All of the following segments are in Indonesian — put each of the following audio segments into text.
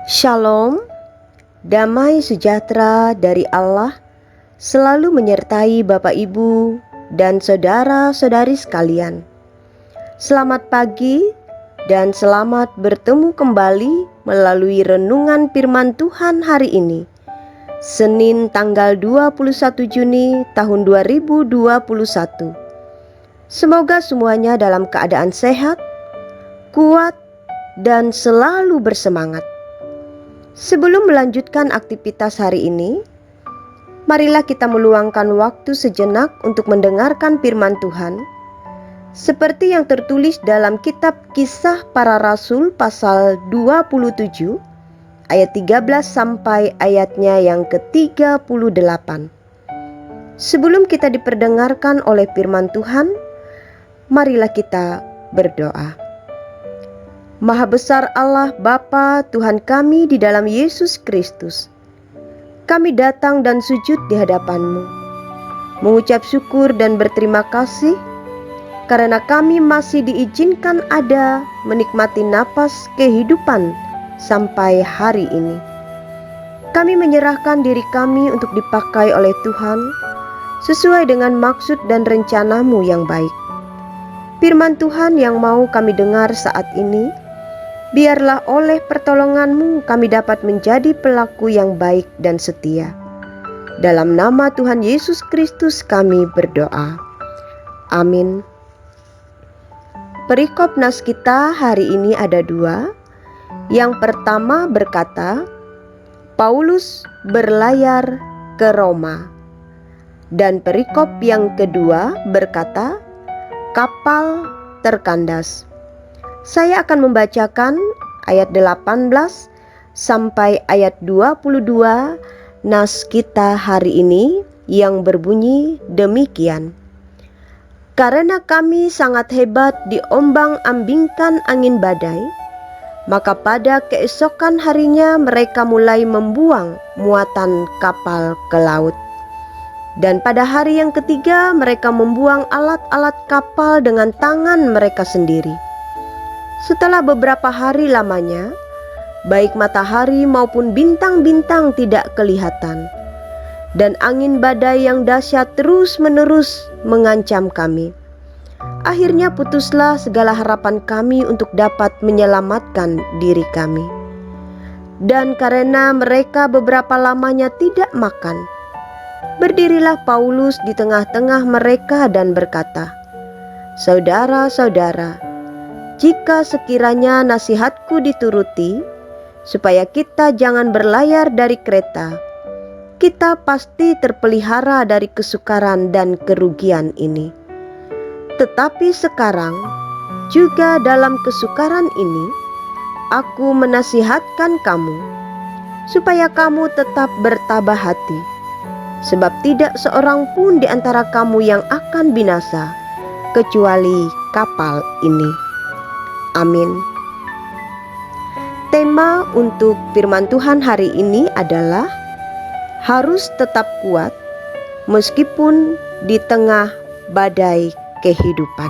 Shalom, damai sejahtera dari Allah selalu menyertai Bapak Ibu dan saudara-saudari sekalian. Selamat pagi dan selamat bertemu kembali melalui renungan firman Tuhan hari ini, Senin tanggal 21 Juni tahun 2021. Semoga semuanya dalam keadaan sehat, kuat, dan selalu bersemangat. Sebelum melanjutkan aktivitas hari ini, marilah kita meluangkan waktu sejenak untuk mendengarkan firman Tuhan, seperti yang tertulis dalam kitab Kisah Para Rasul pasal 27 ayat 13 sampai ayatnya yang ke-38. Sebelum kita diperdengarkan oleh firman Tuhan, marilah kita berdoa. Maha besar Allah Bapa Tuhan kami di dalam Yesus Kristus, kami datang dan sujud di hadapan-Mu, mengucap syukur dan berterima kasih karena kami masih diizinkan ada menikmati napas kehidupan sampai hari ini. Kami menyerahkan diri kami untuk dipakai oleh Tuhan sesuai dengan maksud dan rencana-Mu yang baik. Firman Tuhan yang mau kami dengar saat ini, biarlah oleh pertolongan-Mu kami dapat menjadi pelaku yang baik dan setia. Dalam nama Tuhan Yesus Kristus kami berdoa. Amin. Perikop nas kita hari ini ada dua. Yang pertama berkata, Paulus berlayar ke Roma. Dan perikop yang kedua berkata, kapal terkandas. Saya akan membacakan ayat 18 sampai ayat 22 nas kita hari ini yang berbunyi demikian. Karena kami sangat hebat diombang-ambingkan angin badai, maka pada keesokan harinya mereka mulai membuang muatan kapal ke laut. Dan pada hari yang ketiga mereka membuang alat-alat kapal dengan tangan mereka sendiri. Setelah beberapa hari lamanya, baik matahari maupun bintang-bintang tidak kelihatan, dan angin badai yang dahsyat terus-menerus mengancam kami. Akhirnya putuslah segala harapan kami untuk dapat menyelamatkan diri kami. Dan karena mereka beberapa lamanya tidak makan, berdirilah Paulus di tengah-tengah mereka dan berkata, "Saudara-saudara, jika sekiranya nasihatku dituruti, supaya kita jangan berlayar dari Kreta, kita pasti terpelihara dari kesukaran dan kerugian ini. Tetapi sekarang, juga dalam kesukaran ini, aku menasihatkan kamu, supaya kamu tetap bertabah hati, sebab tidak seorang pun di antara kamu yang akan binasa, kecuali kapal ini." Amin. Tema untuk firman Tuhan hari ini adalah harus tetap kuat meskipun di tengah badai kehidupan.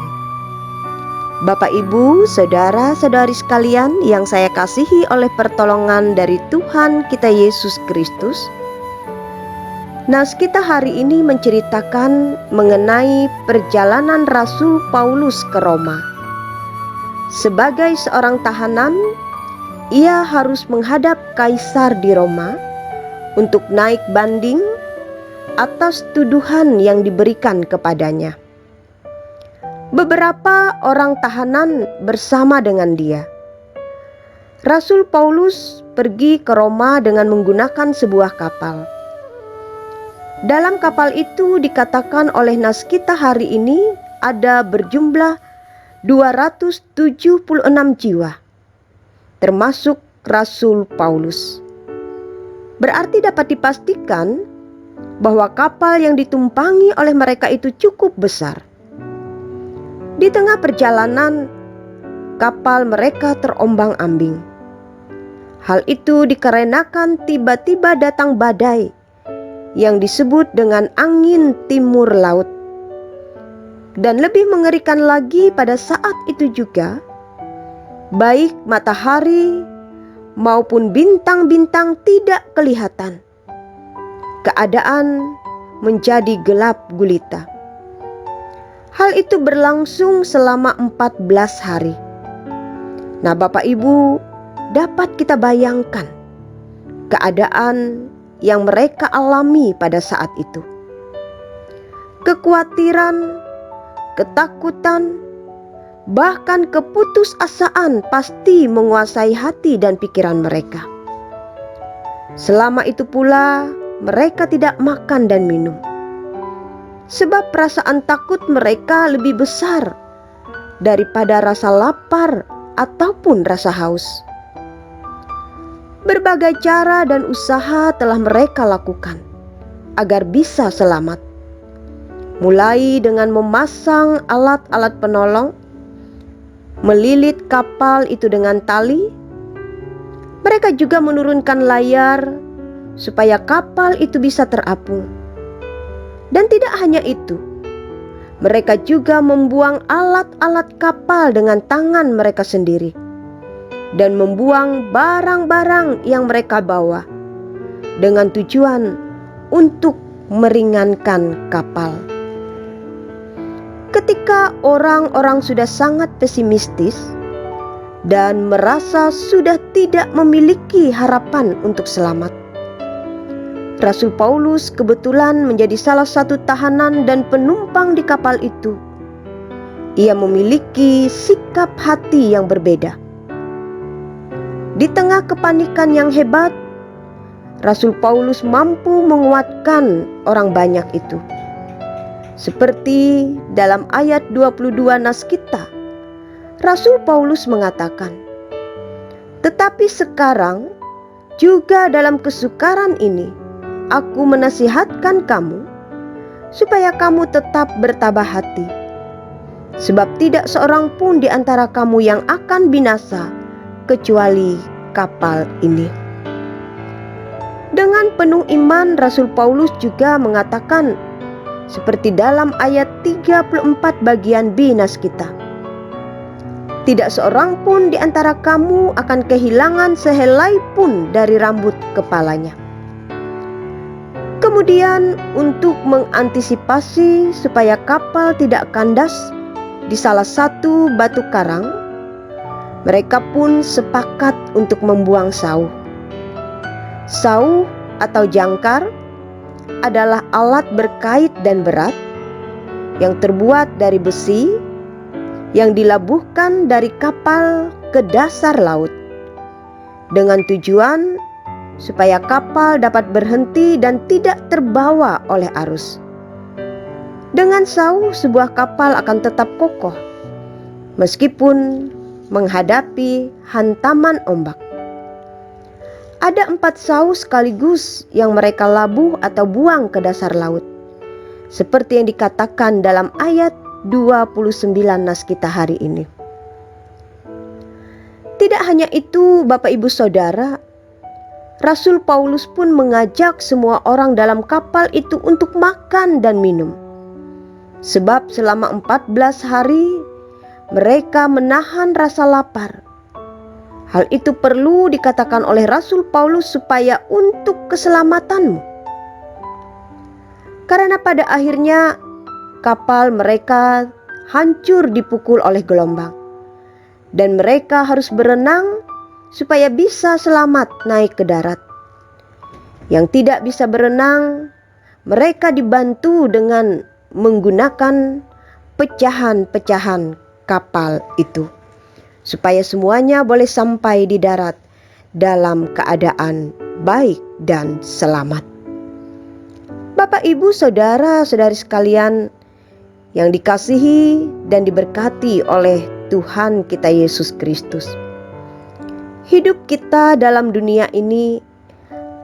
Bapak, Ibu, saudara-saudari sekalian yang saya kasihi oleh pertolongan dari Tuhan kita Yesus Kristus, nas kita hari ini menceritakan mengenai perjalanan Rasul Paulus ke Roma. Sebagai seorang tahanan, ia harus menghadap kaisar di Roma untuk naik banding atas tuduhan yang diberikan kepadanya. Beberapa orang tahanan bersama dengan dia. Rasul Paulus pergi ke Roma dengan menggunakan sebuah kapal. Dalam kapal itu dikatakan oleh nas kita hari ini ada berjumlah 276 jiwa, termasuk Rasul Paulus. Berarti dapat dipastikan bahwa kapal yang ditumpangi oleh mereka itu cukup besar. Di tengah perjalanan, kapal mereka terombang-ambing. Hal itu dikarenakan tiba-tiba datang badai yang disebut dengan angin timur laut. Dan lebih mengerikan lagi pada saat itu juga, baik matahari maupun bintang-bintang tidak kelihatan. Keadaan menjadi gelap gulita. Hal itu berlangsung selama 14 hari. Nah, Bapak Ibu, dapat kita bayangkan keadaan yang mereka alami pada saat itu. Kekhawatiran, ketakutan, bahkan keputusasaan pasti menguasai hati dan pikiran mereka. Selama itu pula mereka tidak makan dan minum, sebab perasaan takut mereka lebih besar daripada rasa lapar ataupun rasa haus. Berbagai cara dan usaha telah mereka lakukan agar bisa selamat. Mulai dengan memasang alat-alat penolong, melilit kapal itu dengan tali. Mereka juga menurunkan layar supaya kapal itu bisa terapung. Dan tidak hanya itu, mereka juga membuang alat-alat kapal dengan tangan mereka sendiri dan membuang barang-barang yang mereka bawa dengan tujuan untuk meringankan kapal. Ketika orang-orang sudah sangat pesimistis dan merasa sudah tidak memiliki harapan untuk selamat, Rasul Paulus kebetulan menjadi salah satu tahanan dan penumpang di kapal itu. Ia memiliki sikap hati yang berbeda. Di tengah kepanikan yang hebat, Rasul Paulus mampu menguatkan orang banyak itu. Seperti dalam ayat 22 nas kita, Rasul Paulus mengatakan, "Tetapi sekarang juga dalam kesukaran ini, aku menasihatkan kamu supaya kamu tetap bertabah hati. Sebab tidak seorang pun di antara kamu yang akan binasa kecuali kapal ini." Dengan penuh iman, Rasul Paulus juga mengatakan seperti dalam ayat 34 bagian B nas kita, "Tidak seorang pun di antara kamu akan kehilangan sehelai pun dari rambut kepalanya." Kemudian untuk mengantisipasi supaya kapal tidak kandas di salah satu batu karang, mereka pun sepakat untuk membuang sauh. Sauh atau jangkar adalah alat berkait dan berat yang terbuat dari besi yang dilabuhkan dari kapal ke dasar laut dengan tujuan supaya kapal dapat berhenti dan tidak terbawa oleh arus. Dengan sauh, sebuah kapal akan tetap kokoh meskipun menghadapi hantaman ombak. Ada 4 sauh sekaligus yang mereka labuh atau buang ke dasar laut, seperti yang dikatakan dalam ayat 29 nas kita hari ini. Tidak hanya itu, Bapak Ibu Saudara, Rasul Paulus pun mengajak semua orang dalam kapal itu untuk makan dan minum. Sebab selama 14 hari mereka menahan rasa lapar. Hal itu perlu dikatakan oleh Rasul Paulus supaya untuk keselamatanmu. Karena pada akhirnya kapal mereka hancur dipukul oleh gelombang. Dan mereka harus berenang supaya bisa selamat naik ke darat. Yang tidak bisa berenang, mereka dibantu dengan menggunakan pecahan-pecahan kapal itu, supaya semuanya boleh sampai di darat dalam keadaan baik dan selamat. Bapak, Ibu, Saudara-saudari sekalian yang dikasihi dan diberkati oleh Tuhan kita Yesus Kristus. Hidup kita dalam dunia ini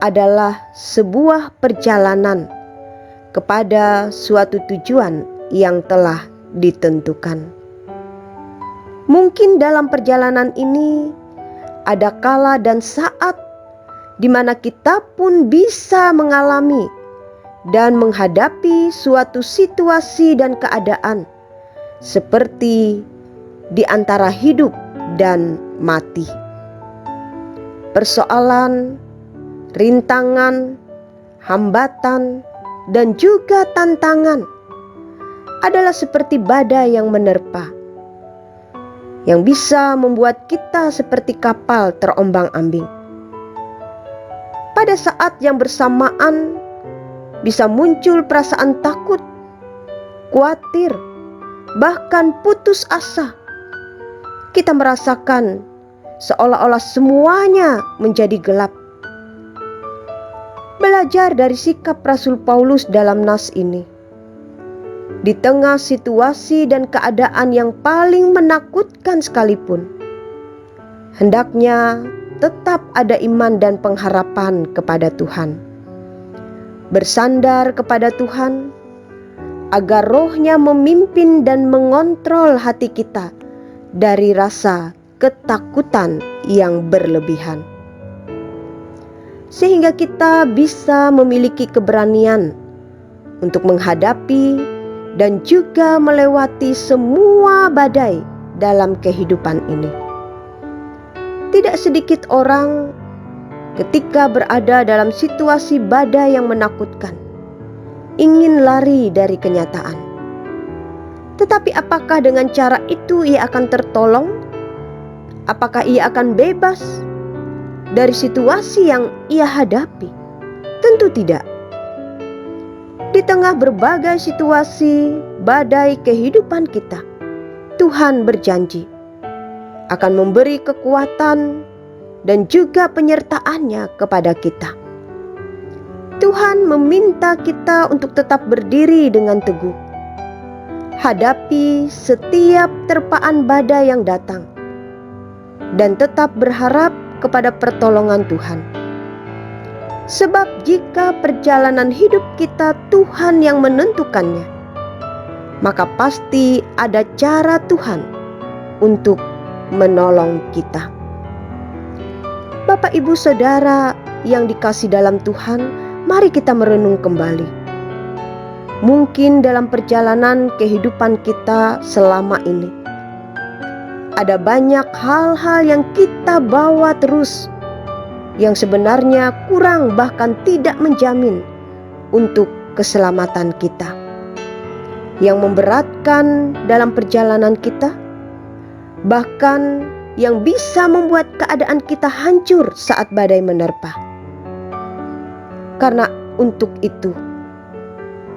adalah sebuah perjalanan kepada suatu tujuan yang telah ditentukan. Mungkin dalam perjalanan ini ada kala dan saat di mana kita pun bisa mengalami dan menghadapi suatu situasi dan keadaan seperti di antara hidup dan mati. persoalan, rintangan, hambatan, dan juga tantangan adalah seperti badai yang menerpa, yang bisa membuat kita seperti kapal terombang-ambing. Pada saat yang bersamaan bisa muncul perasaan takut, khawatir, bahkan putus asa. Kita merasakan seolah-olah semuanya menjadi gelap. Belajar dari sikap Rasul Paulus dalam nas ini. Di tengah situasi dan keadaan yang paling menakutkan sekalipun, hendaknya tetap ada iman dan pengharapan kepada Tuhan. Bersandar kepada Tuhan, agar Roh-Nya memimpin dan mengontrol hati kita dari rasa ketakutan yang berlebihan, sehingga kita bisa memiliki keberanian untuk menghadapi dan juga melewati semua badai dalam kehidupan ini. Tidak sedikit orang ketika berada dalam situasi badai yang menakutkan ingin lari dari kenyataan. Tetapi apakah dengan cara itu ia akan tertolong? Apakah ia akan bebas dari situasi yang ia hadapi? Tentu tidak. Di tengah berbagai situasi badai kehidupan kita, Tuhan berjanji akan memberi kekuatan dan juga penyertaan-Nya kepada kita. Tuhan meminta kita untuk tetap berdiri dengan teguh, hadapi setiap terpaan badai yang datang, dan tetap berharap kepada pertolongan Tuhan. Sebab jika perjalanan hidup kita Tuhan yang menentukannya, maka pasti ada cara Tuhan untuk menolong kita. Bapak, Ibu, Saudara yang dikasihi dalam Tuhan, mari kita merenung kembali. Mungkin dalam perjalanan kehidupan kita selama ini, ada banyak hal-hal yang kita bawa terus, yang sebenarnya kurang bahkan tidak menjamin untuk keselamatan kita, yang memberatkan dalam perjalanan kita, bahkan yang bisa membuat keadaan kita hancur saat badai menerpa. Karena untuk itu,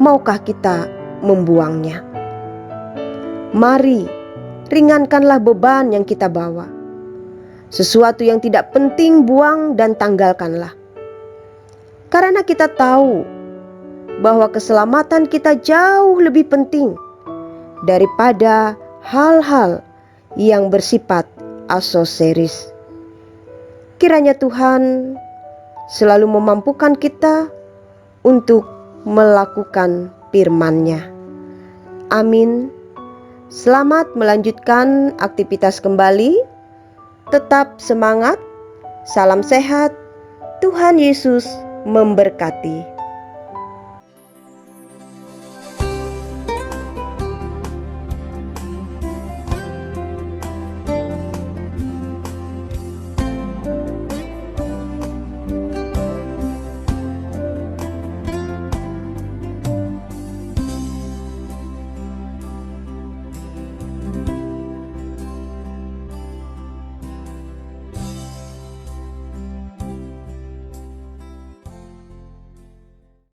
maukah kita membuangnya? Mari, ringankanlah beban yang kita bawa. Sesuatu yang tidak penting buang dan tanggalkanlah. Karena kita tahu bahwa keselamatan kita jauh lebih penting daripada hal-hal yang bersifat aksesoris. Kiranya Tuhan selalu memampukan kita untuk melakukan firman-Nya. Amin. Selamat melanjutkan aktivitas kembali. Tetap semangat. Salam sehat. Tuhan Yesus memberkati.